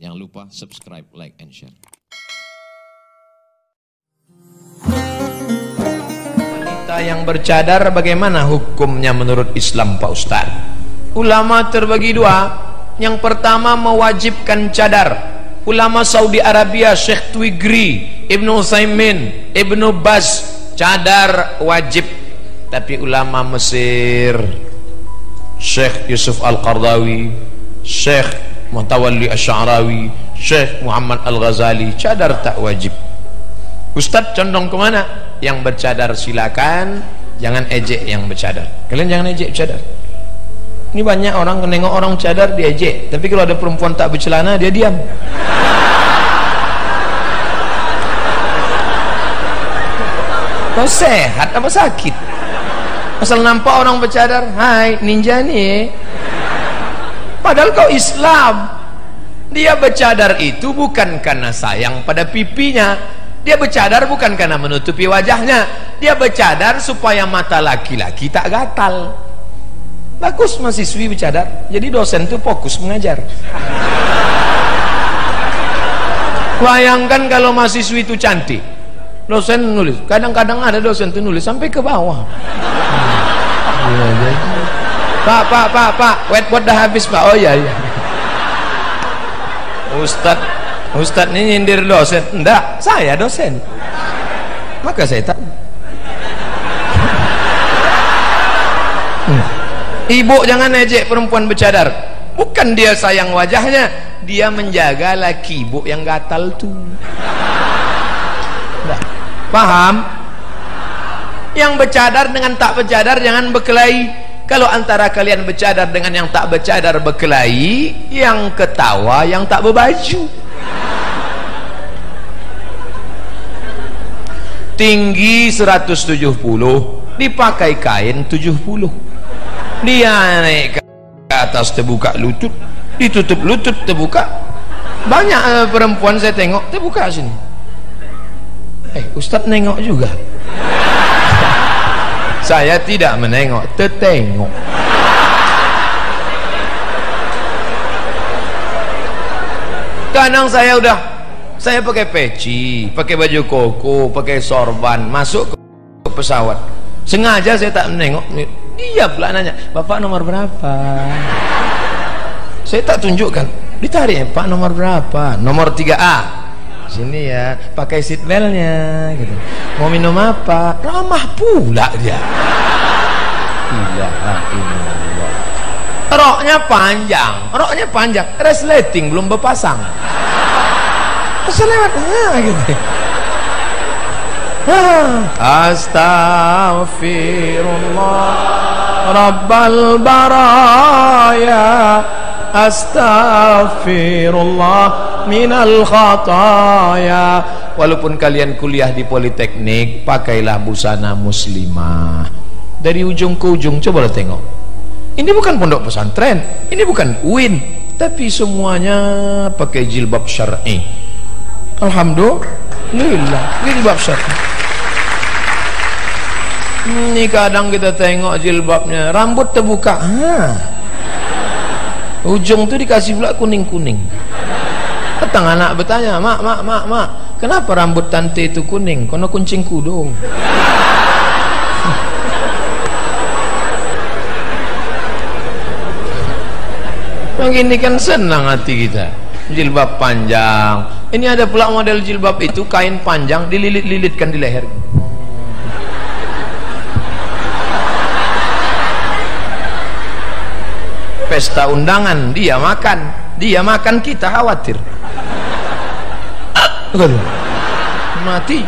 Jangan lupa subscribe, like, and share. Wanita yang bercadar bagaimana hukumnya menurut Islam, Pak Ustaz? Ulama terbagi dua. Yang pertama mewajibkan cadar. Ulama Saudi Arabia Syekh Twigri, Ibnu Utsaimin, Ibnu Baz, cadar wajib. Tapi ulama Mesir Syekh Yusuf Al-Qardawi, Syekh Muhtawalli Asy'arawi, Syekh Muhammad Al-Ghazali, cadar tak wajib. Ustadz condong kemana? Yang bercadar silakan, jangan ejek yang bercadar. Kalian jangan ejek cadar. Ini banyak orang nengok orang cadar dia ejek, tapi kalau ada perempuan tak bercelana dia diam. Kau sehat apa sakit? Asal nampak orang bercadar, hai ninja nih. Padahal kau Islam. Dia bercadar itu bukan karena sayang pada pipinya. Dia bercadar bukan karena menutupi wajahnya. Dia bercadar supaya mata laki-laki tak gatal. Bagus mahasiswi bercadar. Jadi dosen itu fokus mengajar. Bayangkan kalau mahasiswi itu cantik, dosen nulis. Kadang-kadang ada dosen itu nulis sampai ke bawah. Pak, whiteboard dah habis Pak. Oh iya. Ustadz ini nyindir dosen. Enggak, saya dosen. Maka saya tahu. Ibu jangan ejek perempuan bercadar. Bukan dia sayang wajahnya, dia menjaga laki ibu yang gatal tuh. Nah, paham? Yang bercadar dengan tak bercadar jangan berkelahi. Kalau antara kalian bercadar dengan yang tak bercadar berkelahi, yang ketawa yang tak berbaju. Tinggi 170, dipakai kain 70. Dia naik ke atas terbuka lutut, ditutup lutut terbuka. Banyak perempuan saya tengok terbuka sini. Ustadz nengok juga. Saya tidak menengok, tertengok. Kadang saya pakai peci, pakai baju koko, pakai sorban, masuk ke pesawat. Sengaja saya tak menengok. Dia pula nanya, Bapak nomor berapa? Saya tak tunjukkan. Ditarik, Pak nomor berapa? Nomor 3A. Sini ya, pakai seat beltnya gitu. Mau minum apa? Ramah pula dia. Iya, roknya panjang, resleting belum berpasang. Selewat gitu. Astaghfirullah Rabbal baraya, astaghfirullah minal khataya. Walaupun kalian kuliah di politeknik, pakailah busana muslimah dari ujung ke ujung. Cobalah tengok, ini bukan pondok pesantren, ini bukan UIN, tapi semuanya pakai jilbab syar'i. Alhamdulillah, jilbab syar'i. Ini kadang kita tengok jilbabnya, rambut terbuka, ujung tuh dikasih pula kuning-kuning. Datang anak bertanya, mak, kenapa rambut tante itu kuning? Karena kuncing kudung. Begini kan senang hati kita. Jilbab panjang. Ini ada pula model jilbab itu kain panjang dililit-lilitkan di leher. Pesta undangan dia makan kita khawatir. Mati.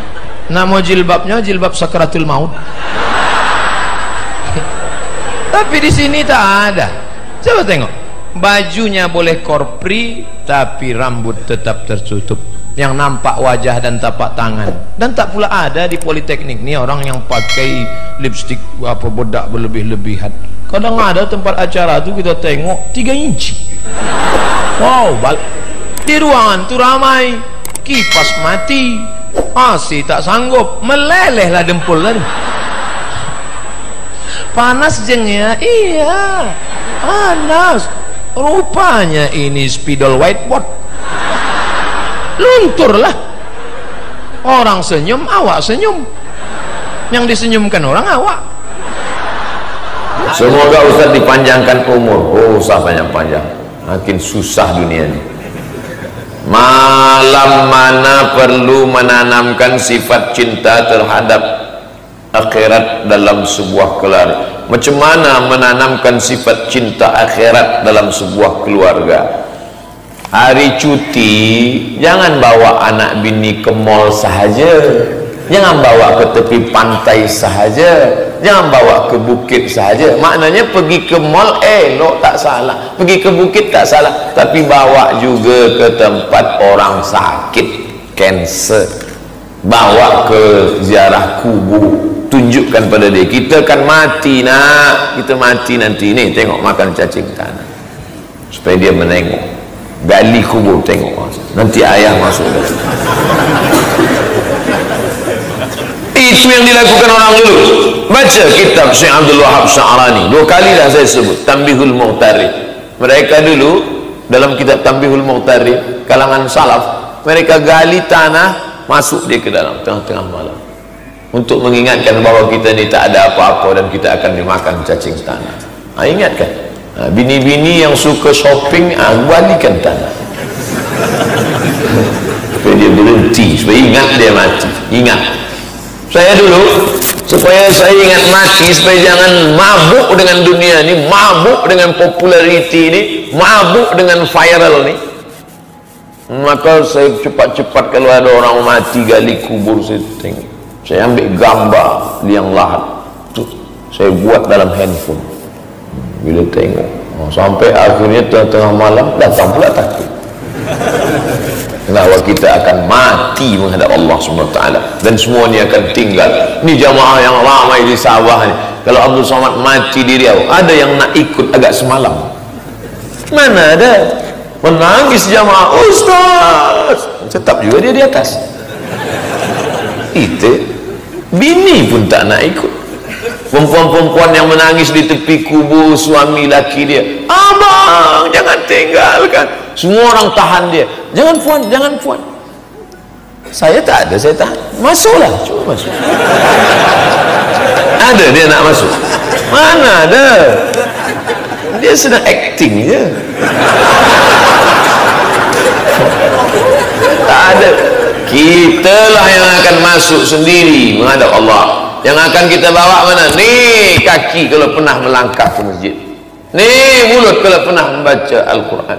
Nama jilbabnya jilbab sakratul maut. Tapi di sini tak ada. Coba tengok. Bajunya boleh korpri, tapi rambut tetap tertutup. Yang nampak wajah dan tapak tangan. Dan tak pula ada di politeknik ni orang yang pakai lipstik apa bedak berlebih-lebihan. Kadang ada tempat acara tu kita tengok 3 inci. Wow, di ruangan tu ramai, kipas mati, AC tak sanggup, melelehlah dempul tadi. Panas jengnya, iya, panas. Rupanya ini spidol whiteboard. lunturlah. Orang senyum, awak senyum. Yang disenyumkan orang awak. Semoga Ustaz dipanjangkan umur. Oh, usah panjang-panjang, makin susah dunia ini. Malam mana perlu menanamkan sifat cinta terhadap akhirat dalam sebuah keluarga. Macam mana menanamkan sifat cinta akhirat dalam sebuah keluarga? Hari cuti jangan bawa anak bini ke mall sahaja, jangan bawa ke tepi pantai sahaja, jangan bawa ke bukit sahaja. Maknanya pergi ke mall elok, tak salah, pergi ke bukit tak salah, tapi bawa juga ke tempat orang sakit, kanser, bawa ke ziarah kubur, tunjukkan pada dia kita kan mati nak, kita mati nanti ni, tengok makan cacing tanah, supaya dia menengok. Gali kubur, tengok nanti ayah masuk. Itu yang dilakukan orang dulu. Baca kitab Syekh Abdul Wahab Sya'rani, 2 kali dah saya sebut, Tanbihul Mu'tarib. Mereka dulu dalam kitab Tanbihul Mu'tarib, kalangan salaf, mereka gali tanah, masuk dia ke dalam tengah-tengah malam untuk mengingatkan bahawa kita ni tak ada apa-apa dan kita akan dimakan cacing tanah. Ingatkan. Bini-bini yang suka shopping, balikan tanah supaya dia berhenti, supaya ingat dia mati. Ingat saya dulu, supaya saya ingat mati, supaya jangan mabuk dengan dunia ni, mabuk dengan populariti ni, mabuk dengan viral ni, maka saya cepat-cepat kalau ada orang mati gali kubur, saya tengok, saya ambil gambar liang lahat tu, saya buat dalam handphone. Bila tengok, sampai akhirnya tengah-tengah malam datang pula takut. Kenapa? Kita akan mati menghadap Allah SWT, dan semua ni akan tinggal. Ni jamaah yang ramai di Sabah ni, kalau Abdul Somad mati di Riau, ada yang nak ikut agak semalam. Mana ada? Menangis jamaah, Ustaz, tetap juga dia di atas. Itu bini pun tak nak ikut. Perempuan-perempuan yang menangis di tepi kubur suami laki dia, abang jangan tinggalkan. Semua orang tahan dia, jangan puan, jangan puan. Saya tak ada, saya tahan. Masuklah, cuba masuk. Ada dia nak masuk? Mana ada? Dia sedang acting je. Tak ada. Kitalah yang akan masuk sendiri menghadap Allah. Yang akan kita bawa mana? Nih kaki kalau pernah melangkah ke masjid, nih mulut kalau pernah membaca Al-Quran,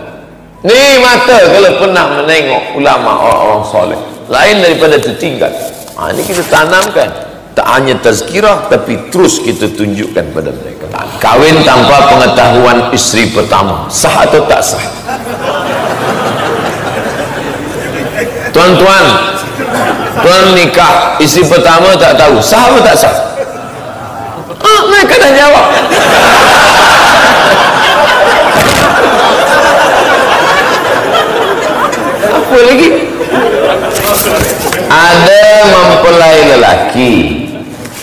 nih mata kalau pernah menengok ulama, orang-orang soleh, lain daripada tertinggal. Ini kita tanamkan, tak hanya tazkirah, tapi terus kita tunjukkan pada mereka. Kawin tanpa pengetahuan isteri pertama, sah atau tak sah? Tuan-tuan, tuan nikah isteri pertama tak tahu, sah atau tak sah? Mereka dah jawab. Apa lagi? Ada mempelai lelaki,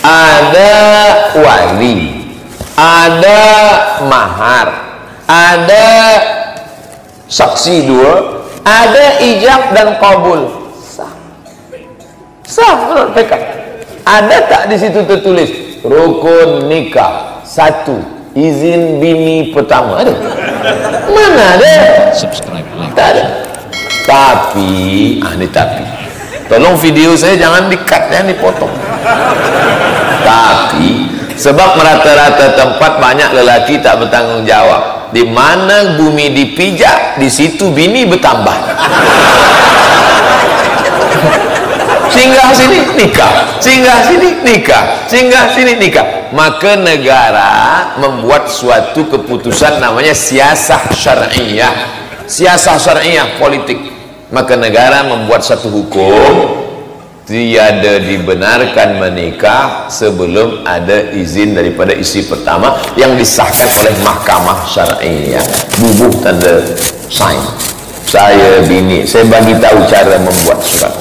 ada wali, ada mahar, ada saksi 2, ada ijab dan qabul. Sah menurut PK. Ada tak di situ tertulis rukun nikah 1, izin bini pertama? Ada? Mana ada? Subscribe, like. Tak ada. Tapi, ini tapi. Tolong video saya jangan di-cut, jangan dipotong. Tapi, sebab merata-rata tempat banyak lelaki tak bertanggung jawab. Di mana bumi dipijak, di situ bini bertambah. Singgah sini nikah, singgah sini nikah, singgah sini nikah. Maka negara membuat suatu keputusan namanya siasah syar'iyah, siasah syar'iyah politik. Maka negara membuat satu hukum, tiada dibenarkan menikah sebelum ada izin daripada isteri pertama yang disahkan oleh mahkamah syar'iyah. Bubuh tanda sign. Saya bini, saya bagi tahu cara membuat surat.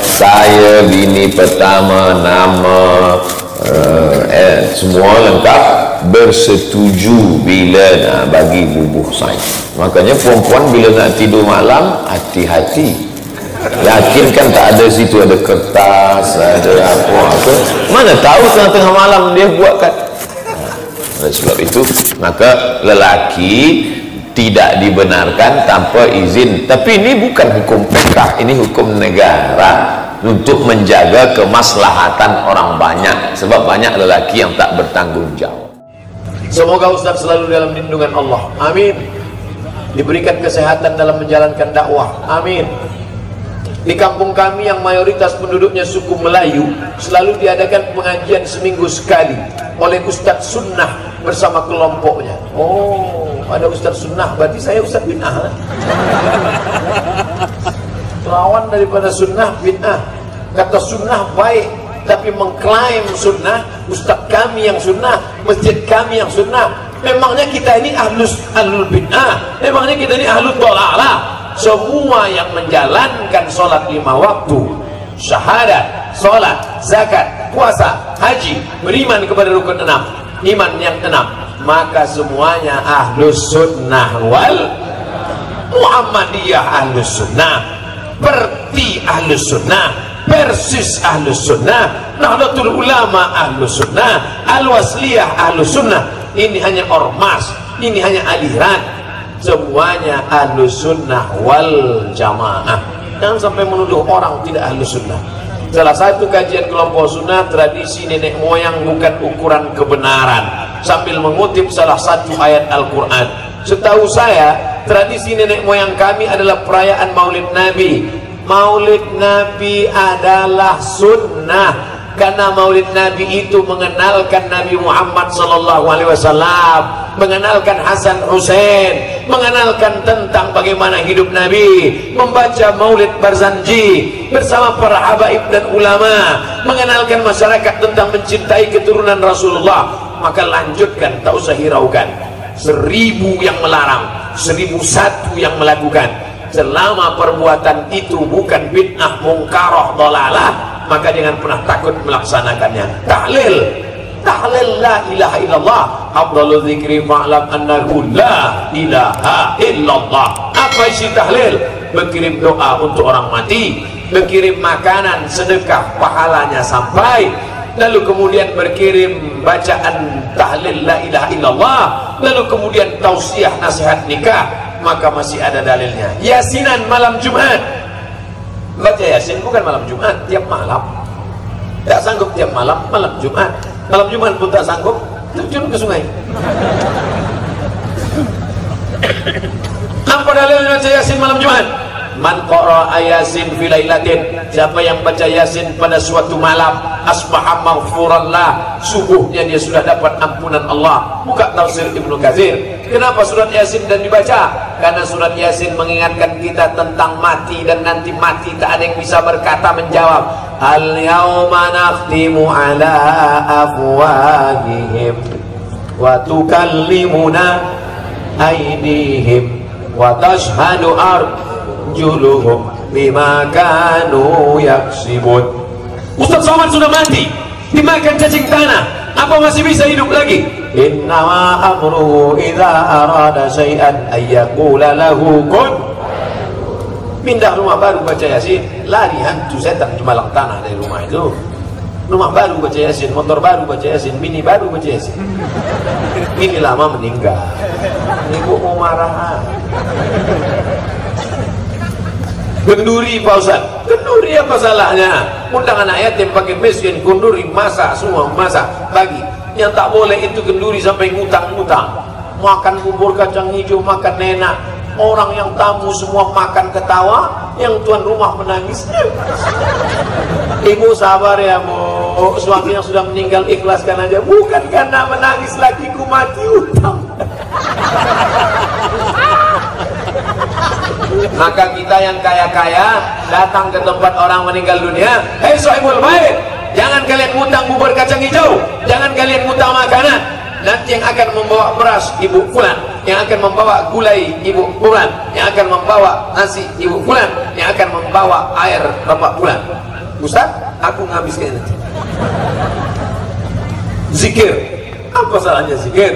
Saya bini pertama, nama semua lengkap, bersetuju bila nak bagi bubuh sains. Makanya perempuan bila nak tidur malam, hati-hati, yakinkan tak ada situ ada kertas, ada apa, mana tahu tengah-tengah malam dia buatkan. Oleh sebab itu maka lelaki tidak dibenarkan tanpa izin. Tapi ini bukan hukum fiqh, ini hukum negara untuk menjaga kemaslahatan orang banyak, sebab banyak lelaki yang tak bertanggung jawab. Semoga Ustaz selalu dalam lindungan Allah, amin. Diberikan kesehatan dalam menjalankan dakwah, amin. Di kampung kami yang mayoritas penduduknya suku Melayu, selalu diadakan pengajian seminggu sekali oleh Ustaz Sunnah bersama kelompoknya. Oh, ada Ustaz Sunnah, berarti saya Ustaz Bid'ah. Lawan daripada Sunnah, Bid'ah. Kata Sunnah baik, tapi mengklaim Sunnah, Ustaz kami yang Sunnah, masjid kami yang Sunnah. Memangnya kita ini ahlul bid'ah, memangnya kita ini ahlul dhalalah. Semua yang menjalankan sholat 5 waktu, syahadat, sholat, zakat, puasa, haji, beriman kepada rukun 6, iman yang 6, maka semuanya ahlus sunnah wal Muhammadiyah ahlus sunnah, Perti ahlus sunnah, Persis ahlus sunnah, Nahdlatul Ulama ahlus sunnah, Al-Wasliyah ahlus sunnah. Ini hanya ormas, ini hanya aliran, semuanya ahlus sunnah wal jamaah. Jangan sampai menuduh orang tidak ahlus sunnah. Salah satu kajian kelompok sunnah, tradisi nenek moyang bukan ukuran kebenaran, sambil mengutip salah satu ayat Al-Quran. Setahu saya, tradisi nenek moyang kami adalah perayaan Maulid Nabi. Maulid Nabi adalah sunnah, karena Maulid Nabi itu mengenalkan Nabi Muhammad SAW, mengenalkan Hasan Hussein, mengenalkan tentang bagaimana hidup Nabi, membaca Maulid Barzanji bersama para habaib dan ulama, mengenalkan masyarakat tentang mencintai keturunan Rasulullah. Maka lanjutkan, tak usah hiraukan. 1000 yang melarang, 1001 yang melakukan. Selama perbuatan itu bukan bid'ah, mungkaroh, dolalah, maka jangan pernah takut melaksanakannya. Tahlil la ilaha illallah, afdhalul dzikri fa'lam annahu la ilaha illallah. Apa isi tahlil? Berkirim doa untuk orang mati, berkirim makanan sedekah, pahalanya sampai, lalu kemudian berkirim bacaan tahlil la ilaha illallah, lalu kemudian tausiah nasihat nikah, maka masih ada dalilnya. Yasinan malam Jumat, baca Yasin bukan malam Jumat, tiap malam. Tak sanggup tiap malam, malam Jumat. Malam Jumat pun tak sanggup, terjun ke sungai. Apa dalilnya baca Yasin malam Jumat? Man qara'a Yasin fi lailatin, siapa yang baca Yasin pada suatu malam, asbaha maghfuran lah, subuhnya dia sudah dapat ampunan Allah. Buka tafsir Ibnu Katsir. Kenapa surat Yasin dan dibaca? Karena surat Yasin mengingatkan kita tentang mati, dan nanti mati tak ada yang bisa berkata menjawab. Al yauma nakhtimu ala afwahihim wa tukallimuna aydihim wa tashhadu arjuluhum bima kanu yaksibun. Ustaz Somad sudah mati, dimakan cacing tanah, apa masih bisa hidup lagi? Innama amruhu idza arada syai'an ayyaqula lahu kun. Pindah rumah baru baca Yasin, lari hantu setan jumalang tanah dari rumah itu. Rumah baru baca Yasin, motor baru baca Yasin, bini baru baca Yasin. Bini lama meninggal, ibu mau marah. Kenduri Pak Ustaz, kenduri apa salahnya? Undang anak yatim pakai miskin, kenduri masak semua, masak bagi. Yang tak boleh itu kenduri sampai ngutang-ngutang. Makan bubur kacang hijau, makan enak. Orang yang tamu semua makan ketawa, yang tuan rumah menangis. Ibu sabar ya Bu, suami yang sudah meninggal ikhlaskan aja. Bukan karena menangis lakiku mati utang. Maka kita yang kaya-kaya datang ke tempat orang meninggal dunia, hei sohibul baik, jangan kalian ngutang bubur kacang hijau, jangan kalian ngutang makanan. Nanti yang akan membawa beras ibu fulan, yang akan membawa gulai ibu fulan, yang akan membawa nasi ibu fulan, yang akan membawa air bapak fulan. Ustaz, aku nghabiskan nanti. Zikir, Apa salahnya zikir?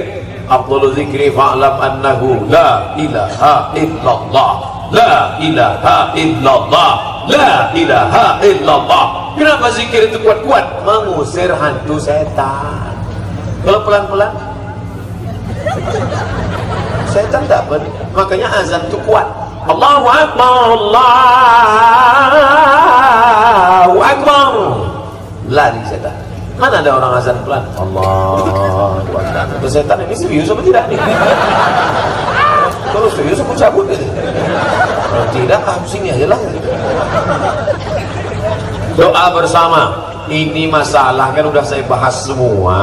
Afdhalu dzikri fa'lam annahu la ilaha illallah, la ilaha illallah, la ilaha illallah. Kenapa zikir itu kuat-kuat? Mengusir hantu setan. Kalau pelan-pelan setan tak ber. Makanya azan itu kuat. Allahu Akbar, Allahu Akbar. Lari setan. Mana ada orang azan pelan? Allahu Akbar. Setan ini serius apa tidak nih? Kalau serius aku cabut ini. Kalau tidak, sini aja lah. Doa bersama. Ini masalah kan udah saya bahas semua.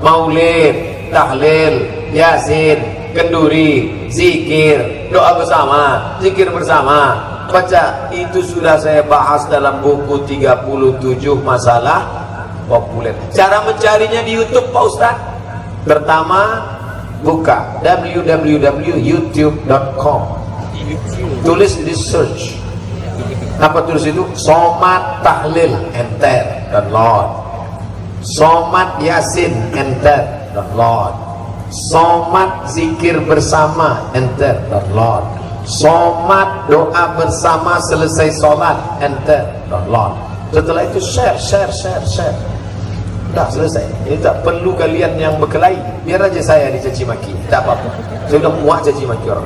Maulid, tahlil, yasin, kenduri, zikir, doa bersama, zikir bersama, baca. Itu sudah saya bahas dalam buku 37 masalah populer. Cara mencarinya di YouTube Pak Ustaz. Pertama, buka www.youtube.com. Tulis di search. Apa tulis itu? Somad tahlil, enter, download. Somad yasin, enter, download. Somad zikir bersama, enter, download. Somad doa bersama selesai sholat, enter, download. Setelah itu share. Dah selesai. Ini tak perlu kalian yang berkelahi. Biar aja saya dicaci maki. Tak apa-apa. Saya sudah muak caci maki orang.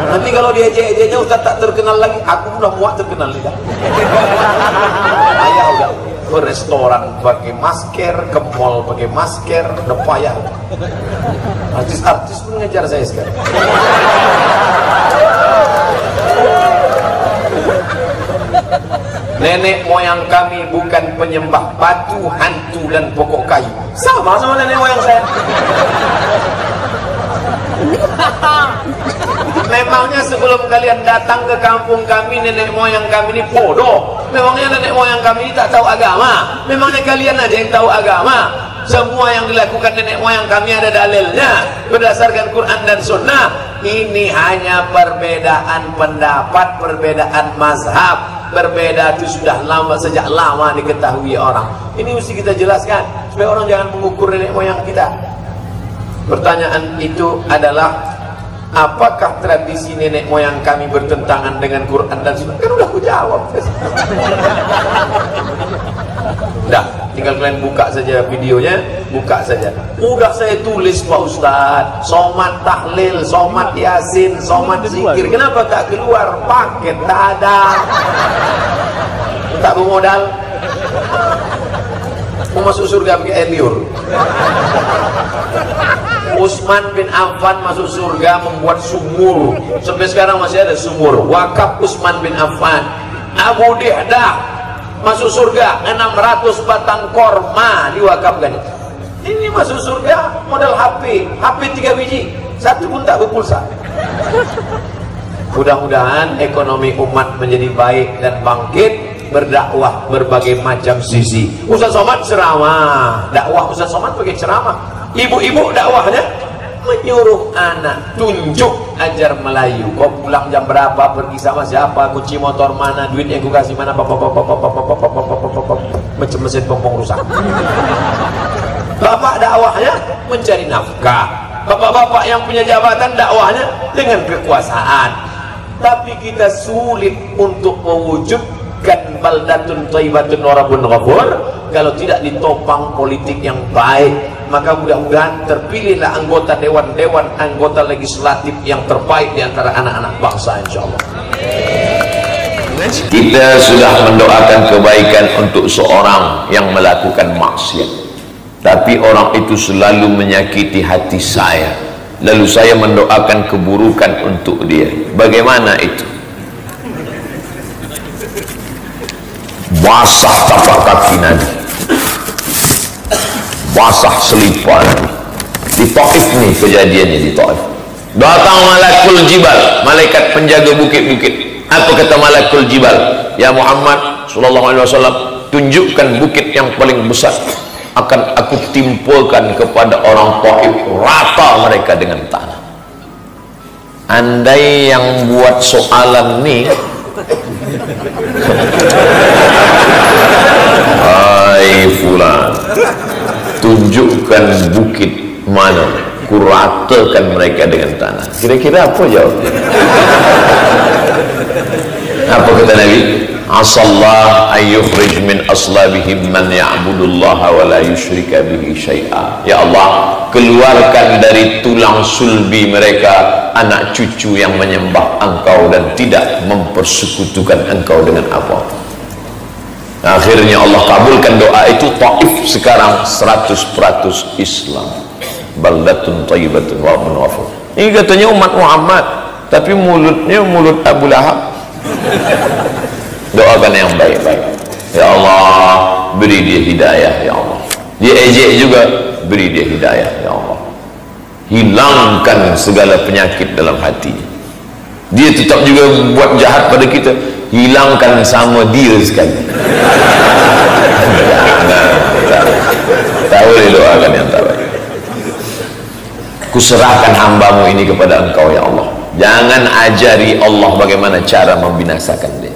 Nanti kalau dia ejek-ejeknya Ustaz tak terkenal lagi, aku sudah muak terkenal juga. Ayah udah ke restoran pakai masker, ke mall pakai masker, udah payah. Artis-artis pun ngejar saya sekarang. Nenek moyang kami bukan penyembah batu, hantu dan pokok kayu. Sama nenek moyang saya. Memangnya sebelum kalian datang ke kampung kami, nenek moyang kami ini bodoh? Memangnya nenek moyang kami ini tak tahu agama? Memangnya kalian aja yang tahu agama? Semua yang dilakukan nenek moyang kami ada dalilnya berdasarkan Quran dan Sunnah. Ini hanya perbedaan pendapat, perbedaan mazhab. Berbeda itu sudah lama, sejak lama diketahui orang. Ini mesti kita jelaskan supaya orang jangan mengukur nenek moyang kita. Pertanyaan itu adalah, apakah tradisi nenek moyang kami bertentangan dengan Quran dan Sunnah? Kan udah aku jawab. Udah, tinggal kalian buka saja videonya, buka saja. Udah saya tulis Pak Ustadz, somad tahlil, somad yasin, somad zikir. Kenapa tak keluar? Paket tak ada. Tak bermodal. Mau masuk surga pakai eliur. Utsman bin Affan masuk surga membuat sumur. Sampai sekarang masih ada sumur. Wakaf Utsman bin Affan. Abu Dihdah masuk surga 600 batang korma diwakafkan. Ini masuk surga modal HP 3 biji, satu pun tak berpulsa. Mudah-mudahan ekonomi umat menjadi baik dan bangkit, berdakwah berbagai macam sisi. Ustaz Somad ceramah, dakwah Ustaz Somad pakai ceramah. Ibu-ibu dakwahnya menyuruh anak, tunjuk, ajar Melayu. Kau pulang jam berapa, pergi sama siapa, kunci motor mana, duit yang ku kasih mana, macam mesin pompong rusak. Bapak dakwahnya mencari nafkah. Bapak-bapak yang punya jabatan dakwahnya dengan kekuasaan. Tapi kita sulit untuk mewujudkan baldatun thayyibatun wa rabbun ghafur kalau tidak ditopang politik yang baik. Maka mudah-mudahan terpilihlah anggota dewan-dewan, anggota legislatif yang terbaik di antara anak-anak bangsa, insyaallah. Kita sudah mendoakan kebaikan untuk seorang yang melakukan maksiat, tapi orang itu selalu menyakiti hati saya, lalu saya mendoakan keburukan untuk dia. Bagaimana itu? Basah tapak kaki Nabi, basah selipar Nabi. Di Taif nih kejadiannya, di Taif. Datang malakul jibal, malaikat penjaga bukit-bukit. Apa kata malakul jibal? Ya Muhammad sallallahu alaihi wasallam, tunjukkan bukit yang paling besar, akan aku timpulkan kepada orang Taif, rata mereka dengan tanah. Andai yang buat soalan nih, hai fulan, tunjukkan bukit mana, kuratakan mereka dengan tanah. Kira-kira apa jawabnya? Apa kata Nabi? Asallah ayyukhrij min aslabihim man ya'budullaha wa la yusyrika bihi syai'a. Ya Allah, keluarkan dari tulang sulbi mereka anak cucu yang menyembah Engkau dan tidak mempersekutukan Engkau dengan apa. Akhirnya Allah kabulkan doa itu. Taif sekarang 100% Islam. Baldatun thayyibatun wa rabbun ghafur. Ini katanya umat Muhammad, tapi mulutnya mulut Abu Lahab. Doakan yang baik-baik. Ya Allah, beri dia hidayah. Ya Allah, dia ejek juga, beri dia hidayah. Ya Allah, hilangkan segala penyakit dalam hati. Dia tetap juga buat jahat pada kita, hilangkan sama dia sekali. Tak boleh doakan yang tak baik. Kuserahkan hambamu ini kepada Engkau ya Allah. Jangan ajari Allah bagaimana cara membinasakan dia.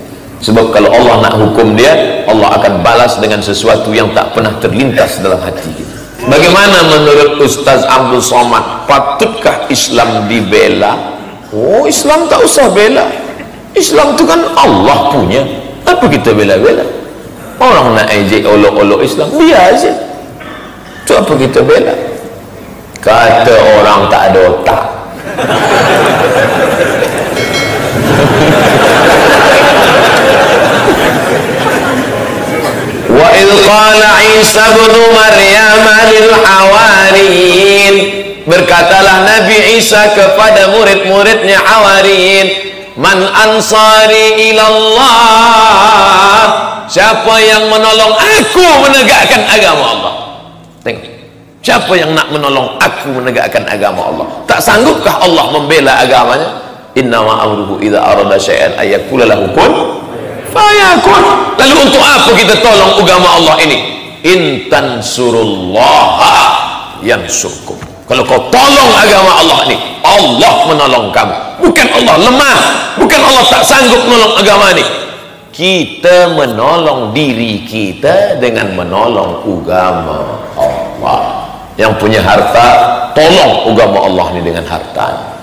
Sebab kalau Allah nak hukum dia, Allah akan balas dengan sesuatu yang tak pernah terlintas dalam hati kita. Bagaimana menurut Ustaz Abdul Somad, patutkah Islam dibela? Oh, Islam tak usah bela. Islam tu kan Allah punya. Apa kita bela-bela? Orang nak ejek olok-olok Islam, biar aja. Tu apa kita bela? Kata orang tak ada otak. Wa idh qala Isa ibn Maryam lil hawariyin, berkatalah Nabi Isa kepada murid-muridnya Hawariyin, man ansari ilallah, siapa yang menolong aku menegakkan agama Allah. Tengok, siapa yang nak menolong aku menegakkan agama Allah? Tak sanggupkah Allah membela agamanya? Innama amruhu idza arada syai'an ayyakula lahu kun fayakun. Lalu untuk apa kita tolong agama Allah ini? In tansurullaha yansurkum. Kalau kau tolong agama Allah ini, Allah menolong kamu. Bukan Allah lemah, bukan Allah tak sanggup menolong agama ini. Kita menolong diri kita dengan menolong agama Allah. Yang punya harta, tolong agama Allah ini dengan harta.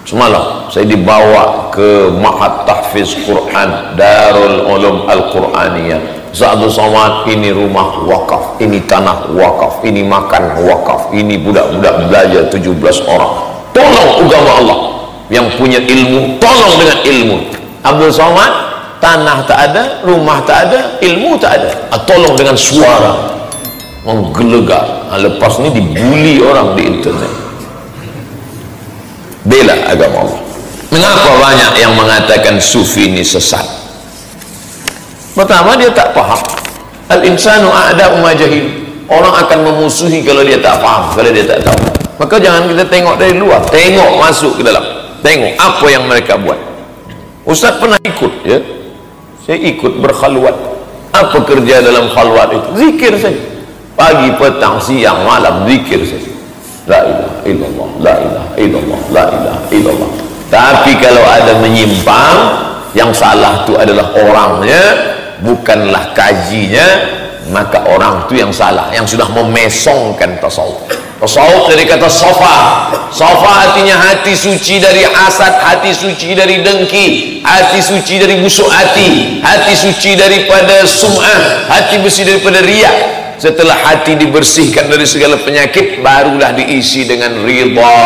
Semalam saya dibawa ke Ma'had Tahfiz Quran Darul Ulum Al-Quraniyah. Abdul Somad, ini rumah wakaf, ini tanah wakaf, ini makan wakaf, ini budak-budak belajar 17 orang. Tolong agama Allah. Yang punya ilmu, tolong dengan ilmu. Abdul Somad, tanah tak ada, rumah tak ada, ilmu tak ada. Tolong dengan suara menggelegar. Lepas ni dibuli orang di internet. Bela agama Allah. Mengapa banyak yang mengatakan sufi ini sesat? Pertama, dia tak faham. Al-insanu a'da'u ma jahil. Orang akan memusuhi kalau dia tak faham, kalau dia tak tahu. Maka jangan kita tengok dari luar, tengok masuk ke dalam. Tengok apa yang mereka buat. Ustaz pernah ikut, ya. Saya ikut berkhalwat. Apa kerja dalam khalwat itu? Zikir saja. Pagi, petang, siang, malam, zikir saja. La ilaha illallah, la ilaha illallah, la ilaha illallah. Tapi kalau ada menyimpang, yang salah itu adalah orangnya, bukanlah kajinya, maka orang itu yang salah, yang sudah memesongkan tasawuf. Tasawuf dari kata sofa. Sofa artinya hati suci dari hasad, hati suci dari dengki, hati suci dari busuk hati, hati suci daripada sum'ah, hati bersih daripada riya. Setelah hati dibersihkan dari segala penyakit, barulah diisi dengan ridha,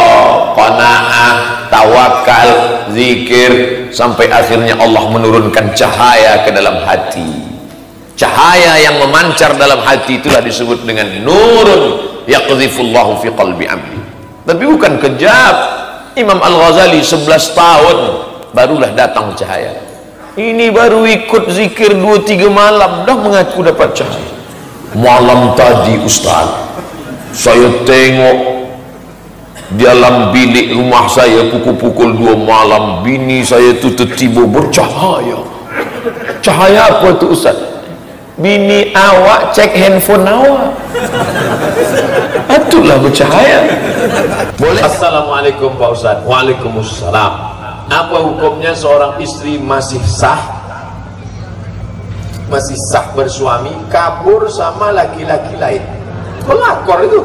qanaah, tawakal, zikir, sampai akhirnya Allah menurunkan cahaya ke dalam hati. Cahaya yang memancar dalam hati itulah disebut dengan nurun yaqdhifullahu fi qalbi abdi. Tapi bukan kejap. Imam Al-Ghazali 11 tahun barulah datang cahaya. Ini baru ikut zikir 2-3 malam dah mengaku dapat cahaya. Malam tadi Ustaz, saya tengok di dalam bilik rumah saya pukul 2 malam, bini saya tu tertiba bercahaya. Cahaya apa tu Ustaz? Bini awak cek handphone awak. Itulah bercahaya. Boleh? Assalamualaikum Pak Ustaz. Waalaikumsalam. Apa hukumnya seorang istri masih sah bersuami kabur sama laki-laki lain? pelakor itu.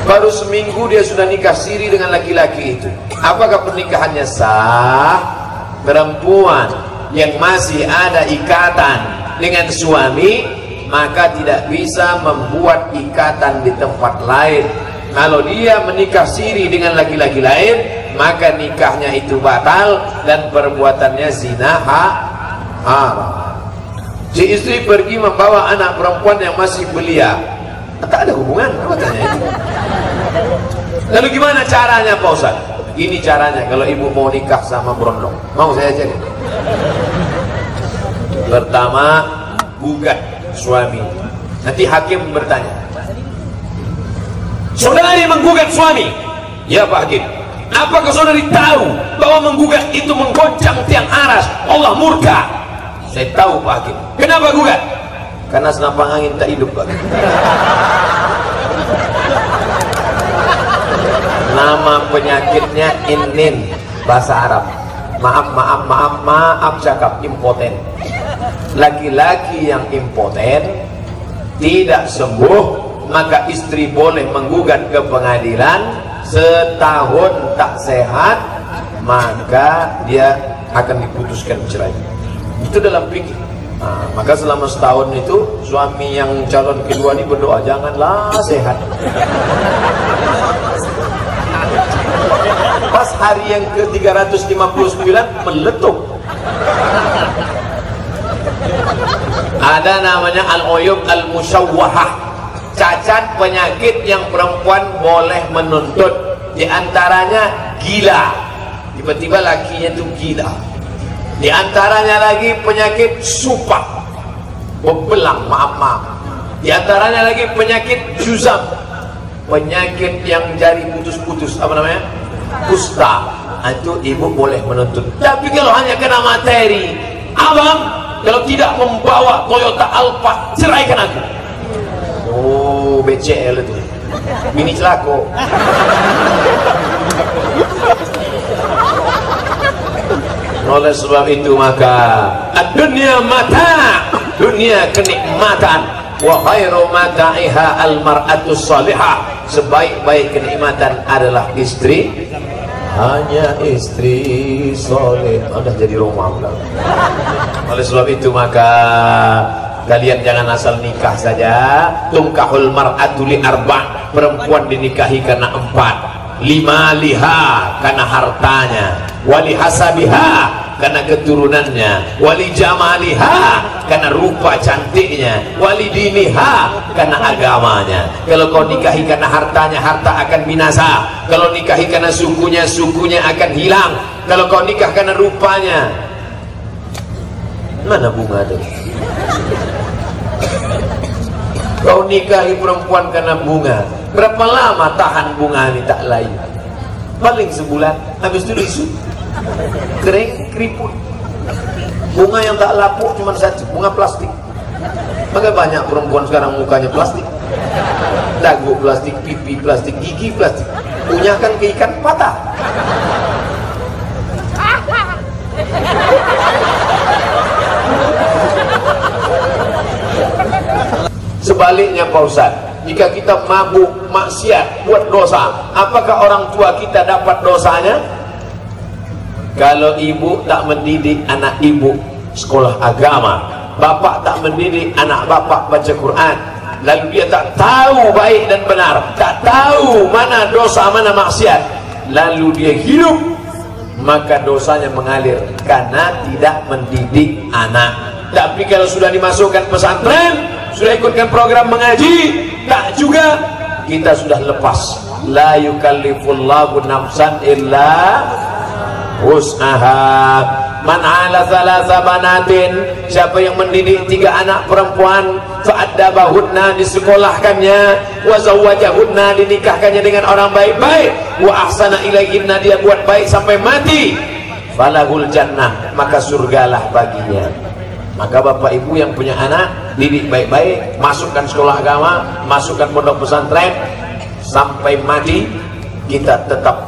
Baru seminggu dia sudah nikah siri dengan laki-laki itu. Apakah pernikahannya sah? Perempuan yang masih ada ikatan dengan suami, maka tidak bisa membuat ikatan di tempat lain. Kalau dia menikah siri dengan laki-laki lain, maka nikahnya itu batal dan perbuatannya zina haram. Si istri pergi membawa anak perempuan yang masih belia, tak ada hubungan, apa tanya itu? Lalu gimana caranya Pak Ustaz? Ini caranya kalau ibu mau nikah sama berondong. Mau saya jadi? Pertama, gugat suami. Nanti hakim bertanya, saudari menggugat suami? Ya Pak Hakim. Apakah saudari tahu bahwa menggugat itu menggoncang tiang aras, Allah murka? Saya tahu Pak Hakim. Kenapa gugat? Karena senapan angin tak hidup Pak. Nama penyakitnya inin, bahasa Arab. Maaf cakap, impoten. Laki-laki yang impoten tidak sembuh, maka istri boleh menggugat ke pengadilan. Setahun tak sehat, maka dia akan diputuskan cerai. Itu dalam fikih. Nah, maka selama setahun itu suami yang calon kedua ini berdoa, janganlah sehat. Pas hari yang ke-359 meletup. Ada namanya al-uyub al-musyawwahah, cacat penyakit yang perempuan boleh menuntut. Di antaranya gila, tiba-tiba lakinya itu gila. Di antaranya lagi penyakit supak, bebelang, maaf. Di antaranya lagi penyakit juzam, penyakit yang jari putus-putus, apa namanya? Kusta. Itu ibu boleh menuntut. Tapi kalau hanya kena materi, abang kalau tidak membawa Toyota Alphard, ceraikan aku. Oh, BCL itu bini celako. Oleh sebab itu maka dunia mata, dunia kenikmatan, wa khairu mata'iha al-mar'atus salihah, sebaik-baik kenikmatan adalah istri, hanya istri soleh. Udah jadi Roma pula. Oleh sebab itu maka kalian jangan asal nikah saja. Tungkahul mar'atu li arba', perempuan dinikahi karena 4. 5 liha, karena hartanya. Wali hasabiha, karena keturunannya. Wali jamaliha, karena rupa cantiknya. Wali diniha, karena agamanya. Kalau kau nikahi karena hartanya, harta akan binasa. Kalau nikahi karena sukunya, sukunya akan hilang. Kalau kau nikah karena rupanya, mana bunga itu? Kau nikahi perempuan karena bunga, berapa lama tahan bunga ini tak layu? Paling sebulan, habis itu isu kering, keriput. Bunga yang tak laku cuma satu, bunga plastik. Maka banyak perempuan sekarang mukanya plastik, dagu plastik, pipi plastik, gigi plastik. Punya kan ke ikan patah. Sebaliknya Pak Ustaz, jika kita mabuk, maksiat, buat dosa, apakah orang tua kita dapat dosanya? Kalau ibu tak mendidik anak ibu sekolah agama, bapak tak mendidik anak bapak baca Quran, lalu dia tak tahu baik dan benar, tak tahu mana dosa mana maksiat, lalu dia hidup, maka dosanya mengalir karena tidak mendidik anak. Tapi kalau sudah dimasukkan pesantren, sudah ikutkan program mengaji, tak juga, kita sudah lepas. La yukallifullahu nafsan illa wus'aha. Man ala thalatha banatin, siapa yang mendidik 3 anak perempuan, fa'addabahunna, disekolahkannya, wa zawwajahunna, dinikahkannya dengan orang baik-baik, wa ahsana ilaihinna, dia buat baik sampai mati, falahul jannah, maka surgalah baginya. Maka bapak ibu yang punya anak, didik baik-baik, masukkan sekolah agama, masukkan pondok pesantren, sampai mati kita tetap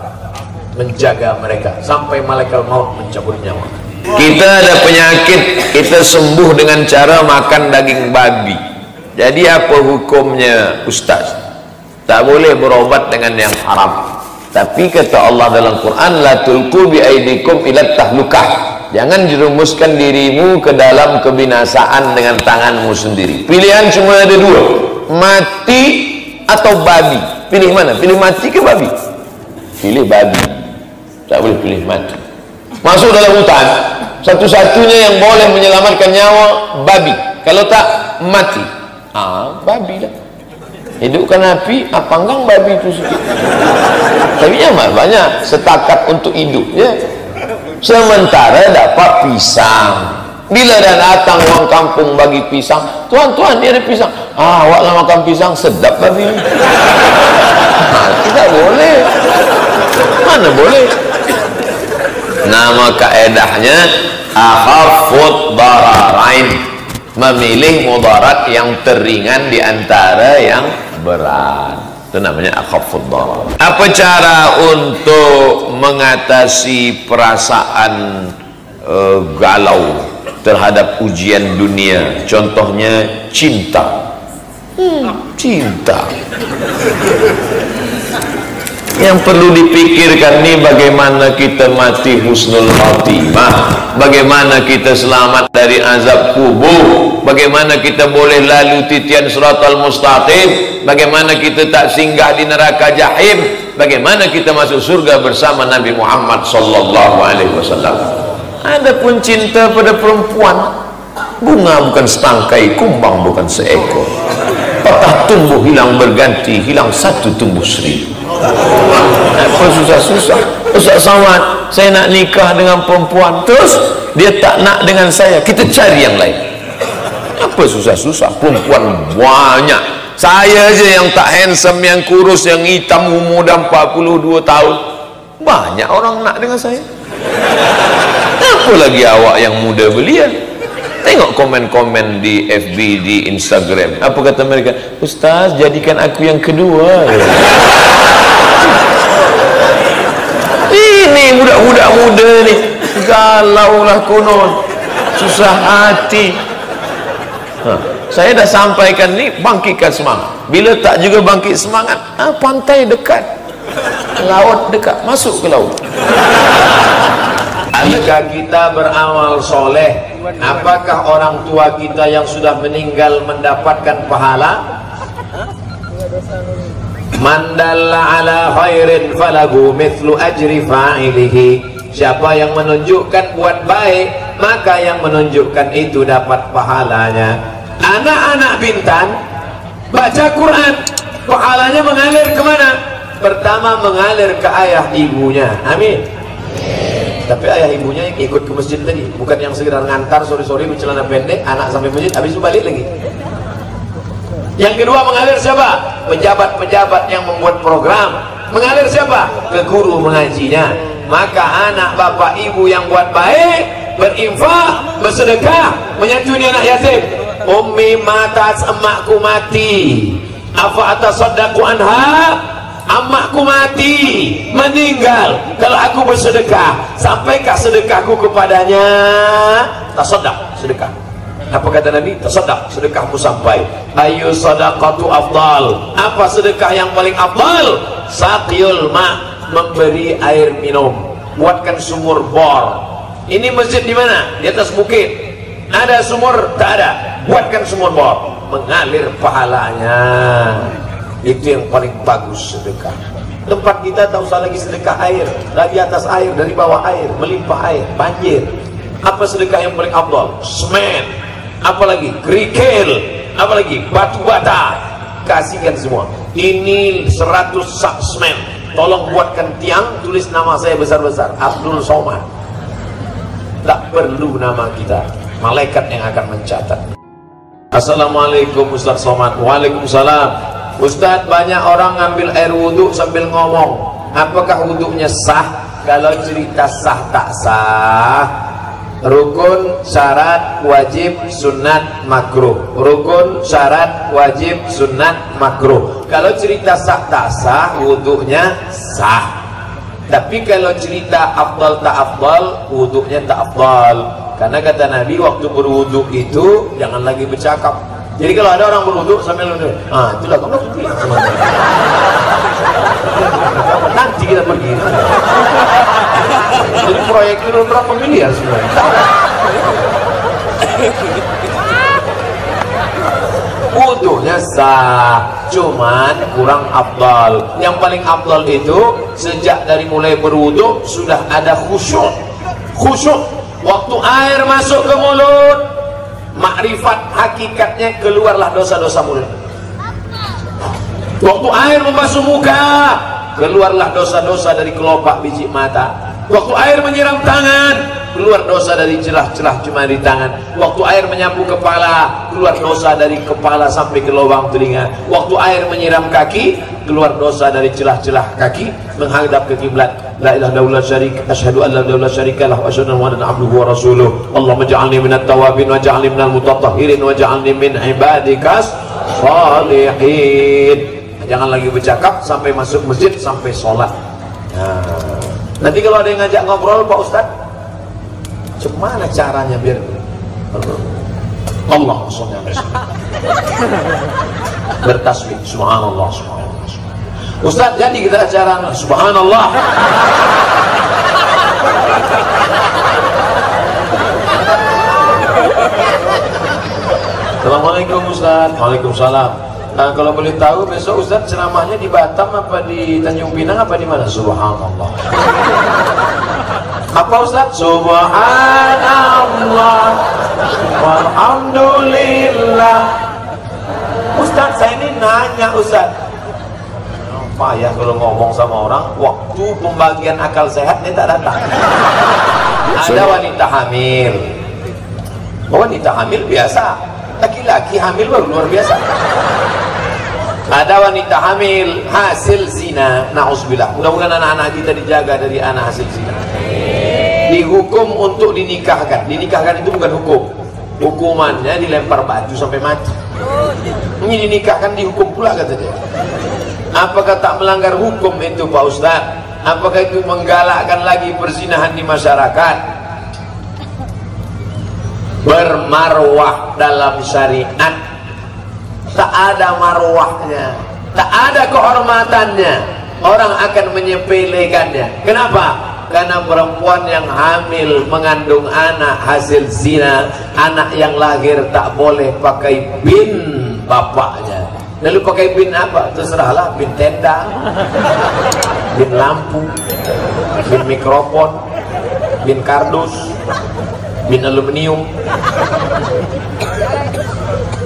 menjaga mereka sampai malaikat maut mencabut nyawa. Kita ada penyakit, kita sembuh dengan cara makan daging babi. Jadi apa hukumnya Ustaz? Tak boleh berobat dengan yang haram. Tapi kata Allah dalam Quran, la tulqu bi aidikum ila tahlukah. Jangan jerumuskan dirimu ke dalam kebinasaan dengan tanganmu sendiri. Pilihan cuma ada dua, mati atau babi. Pilih mana? Pilih mati ke babi? Pilih babi. Tak boleh pilih mati. Masuk dalam hutan, satu-satunya yang boleh menyelamatkan nyawa babi. Kalau tak, mati. Babi lah. Hidupkan api, panggang babi itu sikit. Tapi nyaman banyak, setakat untuk hidup ya. Sementara dapat pisang. Bila dah datang orang kampung bagi pisang, tuan-tuan dia ada pisang. Awak lah makan pisang, sedap babi. Tidak boleh. Mana boleh? Nama kaedahnya akhafud dararain, memilih mudarat yang teringan di antara yang berat. Itu namanya akhafud darar. Apa cara untuk mengatasi perasaan galau terhadap ujian dunia? Contohnya cinta. Cinta. Yang perlu dipikirkan ni bagaimana kita mati husnul khatimah, bagaimana kita selamat dari azab kubur, bagaimana kita boleh lalu titian siratal mustaqim, bagaimana kita tak singgah di neraka jahim, bagaimana kita masuk surga bersama Nabi Muhammad sallallahu alaihi wasallam. Adapun cinta pada perempuan, bunga bukan setangkai, kumbang bukan seekor. Patah tumbuh hilang berganti, hilang satu tumbuh seribu. Apa susah-susah? Ustaz Somad, saya nak nikah dengan perempuan, terus dia tak nak dengan saya, kita cari yang lain. Apa susah-susah? Perempuan banyak. Saya je yang tak handsome, yang kurus, yang hitam, umur dah 42 tahun. Banyak orang nak dengan saya. Apa lagi awak yang muda belia? Tengok komen-komen di FB, di Instagram. Apa kata mereka? Ustaz, jadikan aku yang kedua. Ini budak-budak muda ni galau lah konon, susah hati. Saya dah sampaikan ni, bangkitkan semangat. Bila tak juga bangkit semangat, pantai dekat, laut dekat, masuk ke laut. Jika kita beramal soleh, apakah orang tua kita yang sudah meninggal mendapatkan pahala? Man dalla ala khairin falahu mithlu ajri fa'ilihi. Siapa yang menunjukkan buat baik, maka yang menunjukkan itu dapat pahalanya. Anak-anak Bintan baca Quran, pahalanya mengalir kemana? Pertama mengalir ke ayah ibunya. Amin. Tapi ayah ibunya yang ikut ke masjid tadi, bukan yang sekedar ngantar sore-sore bercelana pendek, anak sampai masjid, habis itu balik lagi. Yang kedua mengalir siapa? Pejabat-pejabat yang membuat program. Mengalir siapa? Ke guru mengajinya. Maka anak bapak ibu yang buat baik, berinfak, bersedekah, menyantuni anak yatim. Ummi matat, emakku mati, afa atasaddaqu anha, emakku mati, meninggal. Kalau aku bersedekah, sampaikah sedekahku kepadanya? Tasaddaq, sedekah. Apa kata Nabi? Tasaddaq, sedekahmu sampai. Ayu sadaqatu afdal. Apa sedekah yang paling afdal? Saqiyul ma, memberi air minum. Buatkan sumur bor. Ini masjid di mana? Di atas bukit. Ada sumur? Tak ada. Buatkan sumur bor, mengalir pahalanya. Itu yang paling bagus sedekah. Tempat kita tak usah lagi sedekah air, dari atas air, dari bawah air, melimpah air, banjir. Apa sedekah yang paling afdal? Semen. Apalagi kerikil, apalagi batu bata, kasihkan semua. Ini 100 sak semen, tolong buatkan tiang, tulis nama saya besar-besar, Abdul Somad. Tak perlu nama kita, malaikat yang akan mencatat. Assalamualaikum Ustaz Somad. Waalaikumsalam. Ustaz, banyak orang ngambil air wudhu sambil ngomong, apakah wudhunya sah? Kalau cerita sah tak sah, rukun, syarat, wajib, sunat, makruh. Rukun, syarat, wajib, sunat, makruh. Kalau cerita sah tak sah, wudhunya sah. Tapi kalau cerita afdal tak afdal, wudhunya tak afdal. Karena kata Nabi, waktu berwudhu itu jangan lagi bercakap. Jadi kalau ada orang berwudu sambil nunduk, itulah kamu bilang sama saya. Nanti kita pergi. Jadi proyek itu berapa miliar sebenarnya? Wudunya sah, cuman kurang afdal. Yang paling afdal itu sejak dari mulai berwudu sudah ada khusyuk. Khusyuk waktu air masuk ke mulut, makrifat hakikatnya keluarlah dosa-dosa mulut. Waktu air membasuh muka, keluarlah dosa-dosa dari kelopak biji mata. Waktu air menyiram tangan, keluar dosa dari celah-celah cuma di tangan. Waktu air menyapu kepala, keluar dosa dari kepala sampai ke lubang telinga. Waktu air menyiram kaki, keluar dosa dari celah-celah kaki menghadap ke kiblat. La ilaha illallah syarik, asyhadu an la ilaha illallah syarikalah wa asyhadu anna muhammadan abduhu wa rasuluh. Allahumma ja'alni minat tawabin wa ja'alni minal mutatahhirin wa ja'alni min ibadikas shalihin. Jangan lagi bercakap sampai masuk masjid, sampai sholat. Nanti kalau ada yang ngajak ngobrol, Pak Ustaz, gimana caranya biar Allah bertasbih subhanallah subhanallah. Ustaz, jadi kita acara subhanallah. Assalamualaikum Ustaz. Waalaikumsalam. Kalau boleh tahu besok Ustaz ceramahnya di Batam apa di Tanjung Pinang apa di mana? Subhanallah. Apa Ustaz? Subhanallah walhamdulillah. Ustaz, saya ini nanya Ustaz. Apa ya kalau ngomong sama orang waktu pembagian akal sehat ini tak datang. Ada wanita hamil. Wanita hamil biasa, laki-laki hamil baru luar biasa. Ada wanita hamil hasil zina, na'udzubillah. Mudah-mudahan anak-anak kita dijaga dari anak hasil zina. Dihukum untuk dinikahkan. Dinikahkan itu bukan hukum. Hukumannya dilempar batu sampai mati. Ini dinikahkan dihukum pula kata dia. Apakah tak melanggar hukum itu Pak Ustaz? Apakah itu menggalakkan lagi perzinahan di masyarakat? Bermarwah dalam syariat tak ada marwahnya, tak ada kehormatannya. Orang akan menyepelekannya. Kenapa? Karena perempuan yang hamil mengandung anak hasil zina, anak yang lahir tak boleh pakai bin bapaknya. Lalu pakai bin apa? Terserahlah, bin tenda, bin lampu, bin mikrofon, bin kardus, bin aluminium.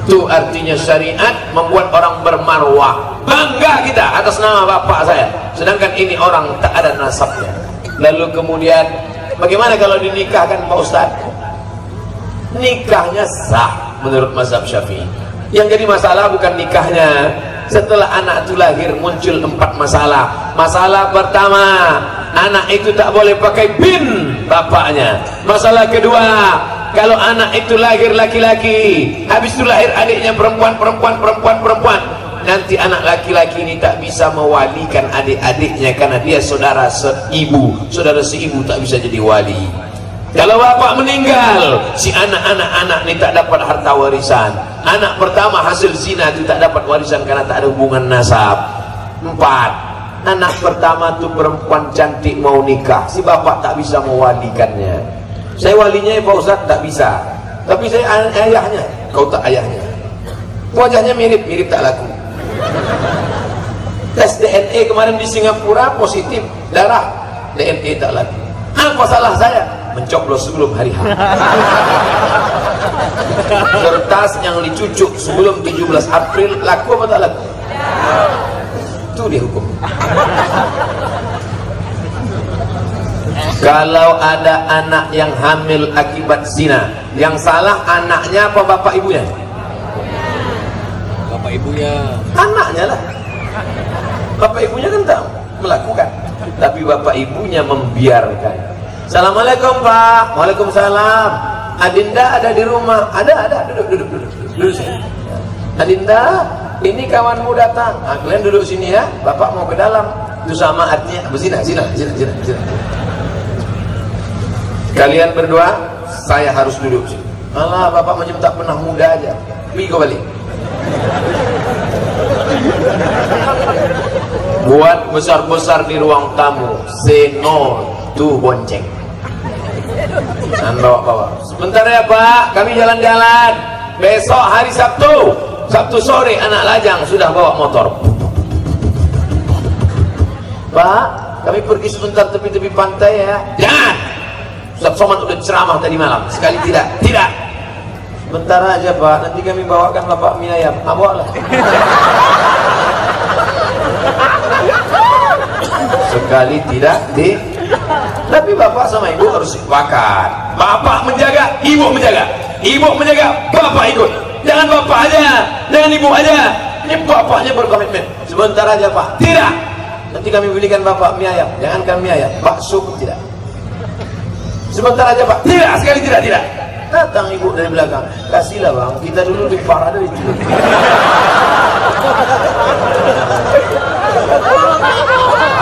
Itu artinya syariat membuat orang bermarwah, bangga kita atas nama bapak saya, sedangkan ini orang tak ada nasabnya. Lalu kemudian bagaimana kalau dinikahkan Pak Ustaz? Nikahnya sah menurut mazhab Syafi'i. Yang jadi masalah bukan nikahnya. Setelah anak itu lahir muncul 4 masalah. Masalah pertama, anak itu tak boleh pakai bin bapaknya. Masalah kedua, kalau anak itu lahir laki-laki, habis itu lahir adiknya perempuan, nanti anak laki-laki ini tak bisa mewalikan adik-adiknya karena dia saudara seibu. Saudara seibu tak bisa jadi wali. Kalau bapak meninggal, si anak-anak ini tak dapat harta warisan. Anak pertama hasil zina itu tak dapat warisan karena tak ada hubungan nasab. 4, anak pertama itu perempuan cantik mau nikah, si bapak tak bisa mewalikannya. Saya walinya ya Pak Ustaz, tak bisa. Tapi saya ayahnya, kau tak ayahnya. Wajahnya mirip-mirip tak laku. Tes DNA kemarin di Singapura positif darah, DNA tak laku. Apa salah saya? Mencoblos sebelum hari H. Kertas yang dicucuk sebelum 17 April laku apa tak laku? Itu dihukum. Kalau ada anak yang hamil akibat zina, yang salah anaknya apa bapak ibunya? Bapak ibunya. Anaknya lah. Bapak ibunya kan tak melakukan, tapi bapak ibunya membiarkan. Assalamualaikum Pak. Waalaikumsalam. Adinda ada di rumah? Ada. Duduk sini. Adinda, ini kawanmu datang. Kalian duduk sini ya. Bapak mau ke dalam. Itu sama artinya berzina. Kalian berdua, saya harus duduk sini. Alah, bapak macam tak pernah muda aja. Pergi kau balik. Buat besar-besar di ruang tamu, say no to bonceng. Bawa. Sebentar ya Pak, kami jalan-jalan. Besok hari Sabtu sore anak lajang sudah bawa motor. Pak, kami pergi sebentar tepi-tepi pantai ya. Jangan. Ustaz Somad udah ceramah tadi malam. Sekali tidak. Sebentar aja Pak, nanti kami bawakan lapak mie ayam. Bawa lah. Sekali tidak tapi bapak sama ibu harus sepakat. Bapak menjaga, ibu menjaga. Ibu menjaga, bapak ikut. Jangan bapak aja, jangan ibu aja. Ini bapaknya berkomitmen. Sebentar aja Pak. Tidak. Nanti kami belikan bapak mie ayam. Jangankan mie ayam, bakso pun tidak. Sebentar aja Pak. Tidak, sekali tidak. Datang ibu dari belakang. Kasihlah Bang, kita dulu lebih parah dari itu.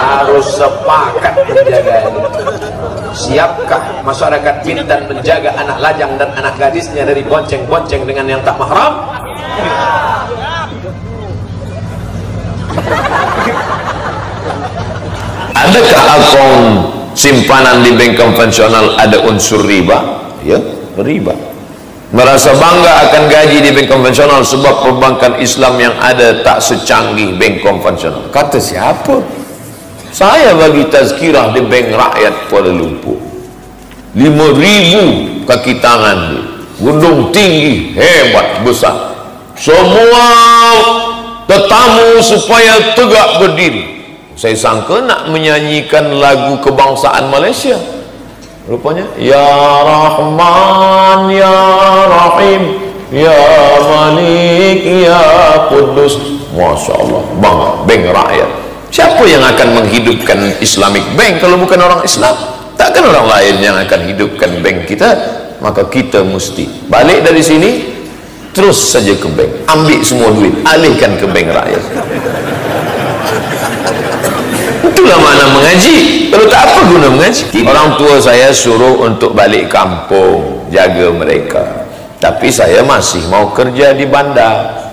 Harus sepakat menjaga ini. Siapkah masyarakat Bintan menjaga anak lajang dan anak gadisnya dari bonceng-bonceng dengan yang tak mahram? Adakah akun simpanan di bank konvensional ada unsur riba? Ya, riba. Merasa bangga akan gaji di bank konvensional sebab perbankan Islam yang ada tak secanggih bank konvensional. Kata siapa? Saya bagi tazkirah di bank rakyat Kuala Lumpur. 5.000 kaki tangan, gedung tinggi, hebat, besar. Semua tetamu supaya tegak berdiri. Saya sangka nak menyanyikan lagu kebangsaan Malaysia. Rupanya Ya Rahman Ya Rahim Ya Malik Ya Qudus. Masya Allah, bangga bank rakyat. Siapa yang akan menghidupkan Islamic Bank kalau bukan orang Islam? Takkan orang lain yang akan hidupkan bank kita. Maka kita mesti balik dari sini, terus saja ke bank, ambil semua duit, alihkan ke bank rakyat. Itulah makna mengaji. Kalau tak apa guna mengaji. Orang tua saya suruh untuk balik kampung, jaga mereka. Tapi saya masih mau kerja di bandar.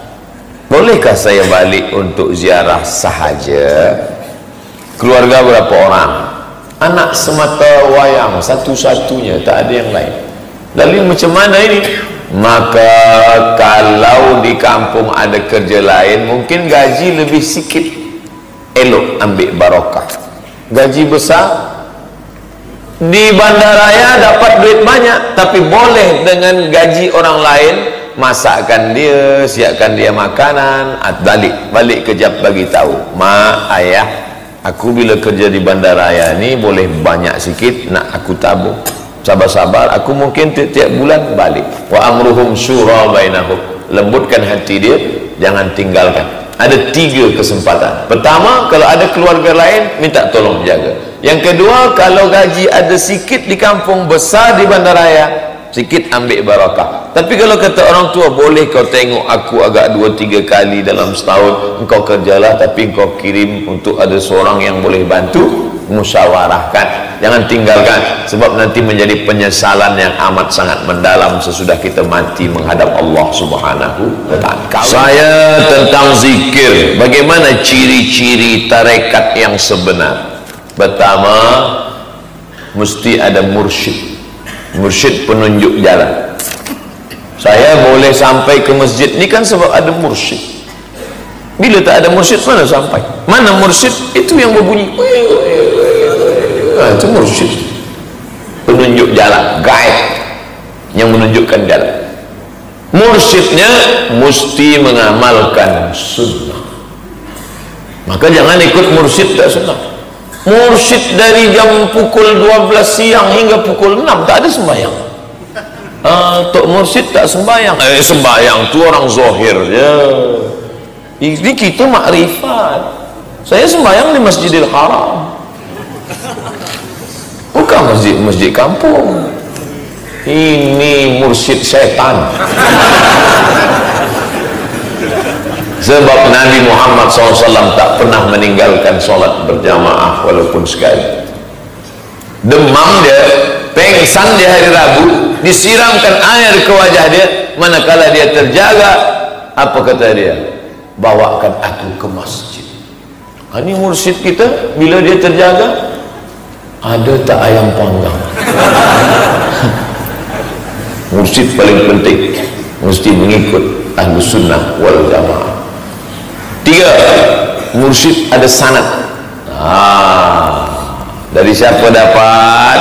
Bolehkah saya balik untuk ziarah sahaja? Keluarga berapa orang? Anak semata wayang, satu-satunya, tak ada yang lain. Lalu macam mana ini? Maka kalau di kampung ada kerja lain, mungkin gaji lebih sikit. Elok ambil barokah. Gaji besar di bandaraya dapat duit banyak, tapi boleh dengan gaji orang lain, masakkan dia, siapkan dia makanan, balik kejap bagi tahu, mak, ayah, aku bila kerja di bandaraya ni boleh banyak sikit, nak aku tabung, sabar-sabar, aku mungkin tiap bulan balik. Wa amruhum syura bainahum, lembutkan hati dia, jangan tinggalkan. Ada 3 kesempatan. Pertama, kalau ada keluarga lain, minta tolong jaga. Yang kedua, kalau gaji ada sikit di kampung, besar di bandaraya, sikit ambil barakah. Tapi kalau kata orang tua, boleh kau tengok aku agak 2-3 kali dalam setahun, engkau kerjalah, tapi engkau kirim untuk ada seorang yang boleh bantu, musyawarahkan, jangan tinggalkan, sebab nanti menjadi penyesalan yang amat sangat mendalam sesudah kita mati menghadap Allah Subhanahu wa ta'ala. Saya tentang zikir, bagaimana ciri-ciri tarekat yang sebenar? Pertama, mesti ada mursyid, mursyid penunjuk jalan. Saya boleh sampai ke masjid ni kan sebab ada mursyid. Bila tak ada mursyid, mana sampai? Mana mursyid? Itu yang berbunyi. Itu mursyid, penunjuk jalan, guide, yang menunjukkan jalan. Mursyidnya mesti mengamalkan sunnah. Maka jangan ikut mursyid tak sunnah. Mursyid dari jam pukul 12 siang hingga pukul 6 tak ada sembahyang. Tok mursyid tak sembahyang. Sembahyang tu orang zahir je. Ini kita makrifat. Saya sembahyang di Masjidil Haram, bukan masjid kampung. Ini mursyid syaitan. Sebab Nabi Muhammad SAW tak pernah meninggalkan solat berjamaah walaupun sekali. Demam dia, pengsan dia hari Rabu, disiramkan air ke wajah dia, manakala dia terjaga Apa kata dia? Bawakan aku ke masjid. Ini mursyid kita, bila dia terjaga, ada tak ayam panggang? Mursyid paling penting mesti mengikut Ahlus Sunnah wal Jamaah. 3, mursyid ada sanad. Dari siapa dapat?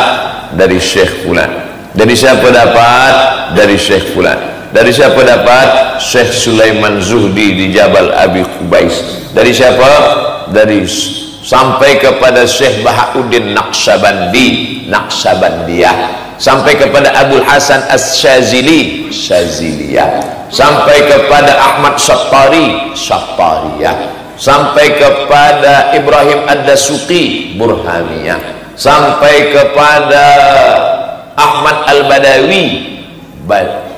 Dari Syekh Fulan. Dari siapa dapat? Dari Syekh Fulan. Dari siapa dapat? Syekh Sulaiman Zuhdi di Jabal Abi Qubais. Dari siapa? Dari sampai kepada Syekh Bahauddin Naqsabandiyah, sampai kepada Abul Hasan As-Syazili, Syaziliyah, sampai kepada Ahmad Syattariyah, sampai kepada Ibrahim Ad-Dasuqi, Burhaniyah, sampai kepada Ahmad Al-Badawi,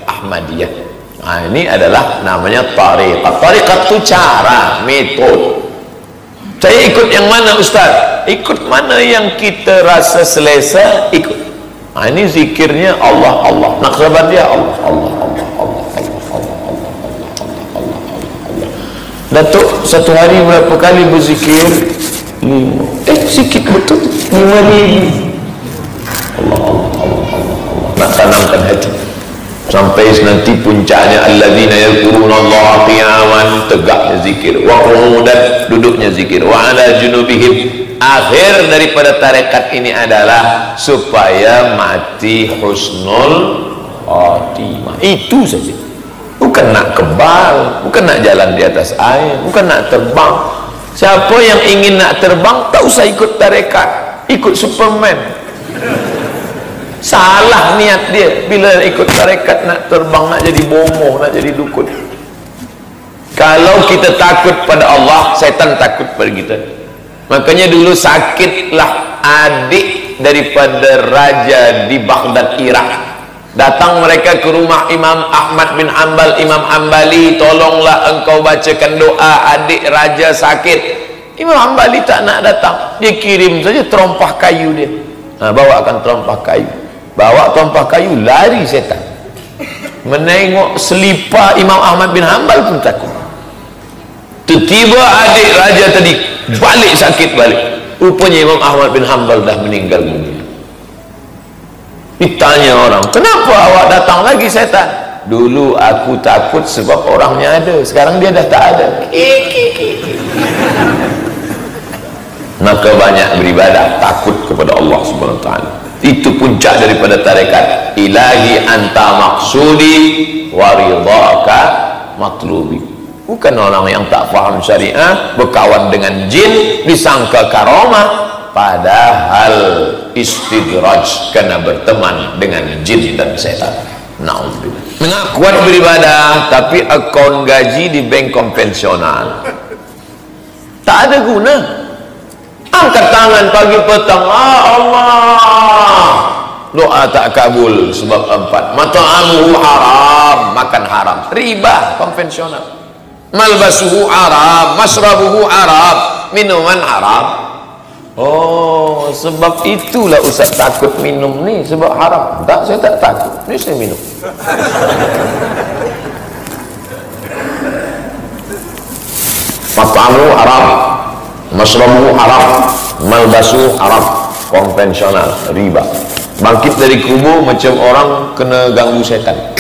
Ahmadiyah. Ini adalah namanya tariqat. Tariqat itu cara, metode. Saya ikut yang mana Ustaz? Ikut mana yang kita rasa selesa, ikut. Ini zikirnya Allah, Allah. Naqsabandiyah Allah, Allah, Allah, Allah, Allah, Allah, Allah, Allah, Allah. Datuk satu hari berapa kali berzikir? 5. Sikit betul. 5,000. Allah, Allah, Allah, Allah, Allah. Nak tanamkan hati. Sampai nanti puncaknya alladzina yadhkurunallaha qiyaman, tegaknya zikir, wa qu'udan, duduknya zikir, wa ala junubihim. Akhir daripada tarekat ini adalah supaya mati husnul khatimah. Itu saja. Bukan nak kebal, bukan nak jalan di atas air, bukan nak terbang. Siapa yang ingin nak terbang, tak usah ikut tarekat, ikut Superman. Salah niat dia bila ikut tarekat, nak terbang, nak jadi bomoh, nak jadi dukun. Kalau kita takut pada Allah, setan takut pada kita. Makanya dulu sakitlah adik daripada raja di Baghdad, Irak. Datang mereka ke rumah Imam Ahmad bin Hanbal, Imam Hanbali, tolonglah engkau bacakan doa, adik raja sakit. Imam Hanbali tak nak datang, dia kirim saja terompah kayu dia. Bawakan terompah kayu. Bawa terompah kayu, lari setan. Menengok selipar Imam Ahmad bin Hanbal pun takut. Tiba-tiba adik raja tadi balik sakit balik. Rupanya Imam Ahmad bin Hanbal dah meninggal dunia. Ditanya orang, kenapa awak datang lagi setan? Dulu aku takut sebab orangnya ada, sekarang dia dah tak ada. Maka banyak beribadah, takut kepada Allah Subhanahu wa taala. Itu puncak daripada tarekat. Ilahi anta maksudi wa ridhaka matlubi. Bukan orang yang tak faham syariah, berkawan dengan jin, disangka karamah, padahal istidraj, kena berteman dengan jin dan setan. Na'udzubillah. Kuat beribadah tapi akaun gaji di bank konvensional, tak ada guna. Angkat tangan pagi petang, Allah, doa tak kabul sebab 4. Mat'amuhu haram, makan haram, riba konvensional. Malbasuhu haram, masrabuhu haram, minuman haram. Oh, sebab itulah Ustaz takut minum ni, sebab haram. Tak, saya tak takut, ni saya minum. Mat'amuhu haram, masrabuhu haram, malbasuhu haram, konvensional, riba. Bangkit dari kubur macam orang kena ganggu setan.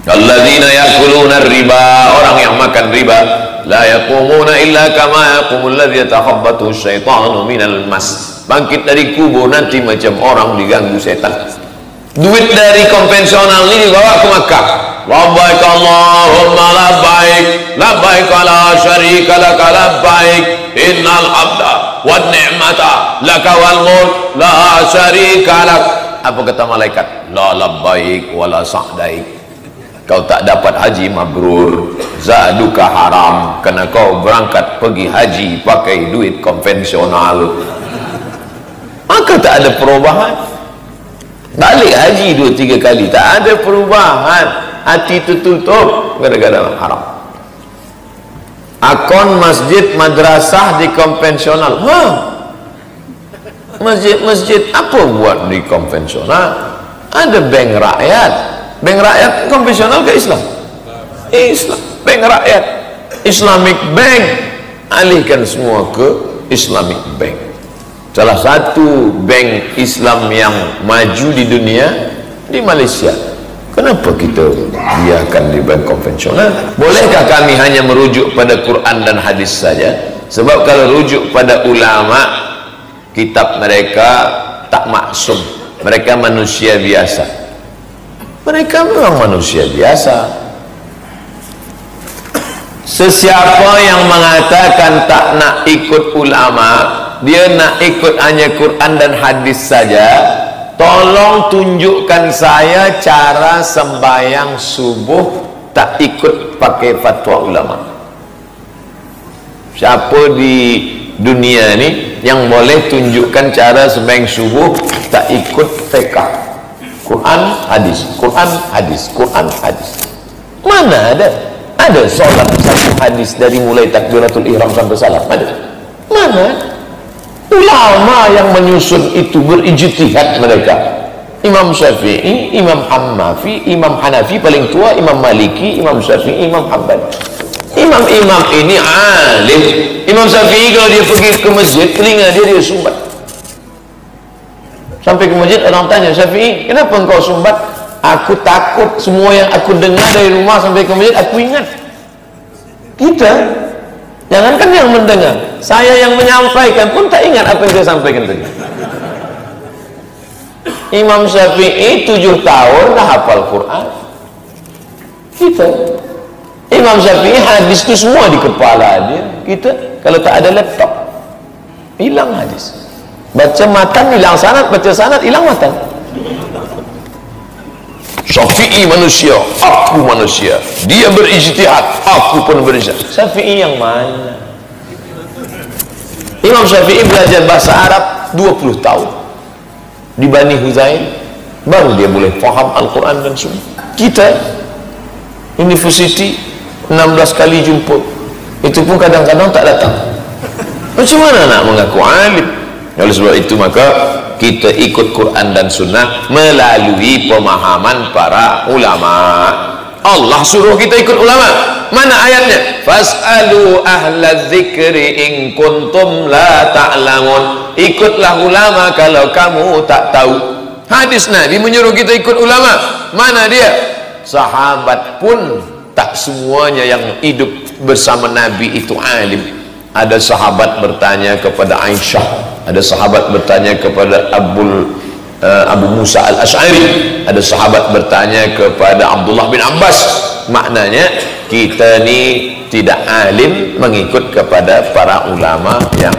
Alladzina yakuluna riba, orang yang makan riba, la yaqumuna illa kama yaqumul ladzi yatakhabbathu syaitanu minal mas. Bangkit dari kubur nanti macam orang diganggu setan. Duit dari konvensional ini dibawa ke Makkah. Labbaik Allahumma labbaik, labbaik la syarika laka labbaik, innal hamda wan ni'mata laka wal mulk la syarika lak. Apa kata malaikat? La labbaik wala sa'daik. Kau tak dapat haji mabrur, zaduka haram, kerana kau berangkat pergi haji pakai duit konvensional. Maka tak ada perubahan. Balik haji 2-3 kali, tak ada perubahan. Hati tertutup gara-gara haram. Akun masjid madrasah di konvensional. Masjid apa buat di konvensional? Ada bank rakyat. Bank rakyat konvensional ke Islam? Islam. bank rakyat, Islamic Bank, alihkan semua ke Islamic Bank. Salah satu bank Islam yang maju di dunia di Malaysia. Kenapa kita biarkan di bank konvensional? Bolehkah kami hanya merujuk pada Quran dan hadis saja? Sebab kalau rujuk pada ulama, kitab mereka tak maksum. Mereka manusia biasa. Mereka memang manusia biasa. Sesiapa yang mengatakan tak nak ikut ulama, dia nak ikut hanya Quran dan hadis saja, tolong tunjukkan saya cara sembahyang subuh tak ikut pakai fatwa ulama. Siapa di dunia ni yang boleh tunjukkan cara sembahyang subuh tak ikut fiqh? Quran, hadis, Quran, hadis, Quran, hadis. Mana ada? Ada solat satu hadis dari mulai takbiratul ihram sampai salam? Ada? Mana? Ulama yang menyusun itu berijtihad mereka. Imam Syafi'i, Imam Hanafi paling tua, Imam Maliki, Imam Syafi'i, Imam Hanbali. Imam-imam ini alim. Imam Syafi'i kalau dia pergi ke masjid, telinga dia sumbat. Sampai ke masjid orang tanya, Syafi'i, kenapa engkau sumbat? Aku takut semua yang aku dengar dari rumah sampai ke masjid aku ingat. Kita jangankan yang mendengar, saya yang menyampaikan pun tak ingat apa yang saya sampaikan tadi. Imam Syafi'i 7 tahun dah hafal Quran. Kita Imam Syafi'i hadis itu semua di kepala dia. Kita kalau tak ada laptop hilang hadis. Baca matan hilang sanad, baca sanad hilang matan. Syafi'i manusia, aku manusia. Dia berijtihad, aku pun berijtihad. Syafi'i yang mana? Imam Syafi'i belajar bahasa Arab 20 tahun di Bani Huzail, baru dia boleh faham Al-Quran dan Sunnah. Kita university 16 kali jumpa, itu pun kadang-kadang tak datang. Macam mana nak mengaku alim? Oleh sebab itu maka kita ikut Quran dan Sunnah melalui pemahaman para ulama. Allah suruh kita ikut ulama. Mana ayatnya? Fas'alu ahla dzikri in kuntum la ta'lamun. Ikutlah ulama kalau kamu tak tahu. Hadis Nabi menyuruh kita ikut ulama. Mana dia? Sahabat pun tak semuanya yang hidup bersama Nabi itu alim. Ada sahabat bertanya kepada Aisyah, ada sahabat bertanya kepada Abu Musa al-Ash'ari, ada sahabat bertanya kepada Abdullah bin Abbas. Maknanya kita ni tidak alim mengikut kepada para ulama yang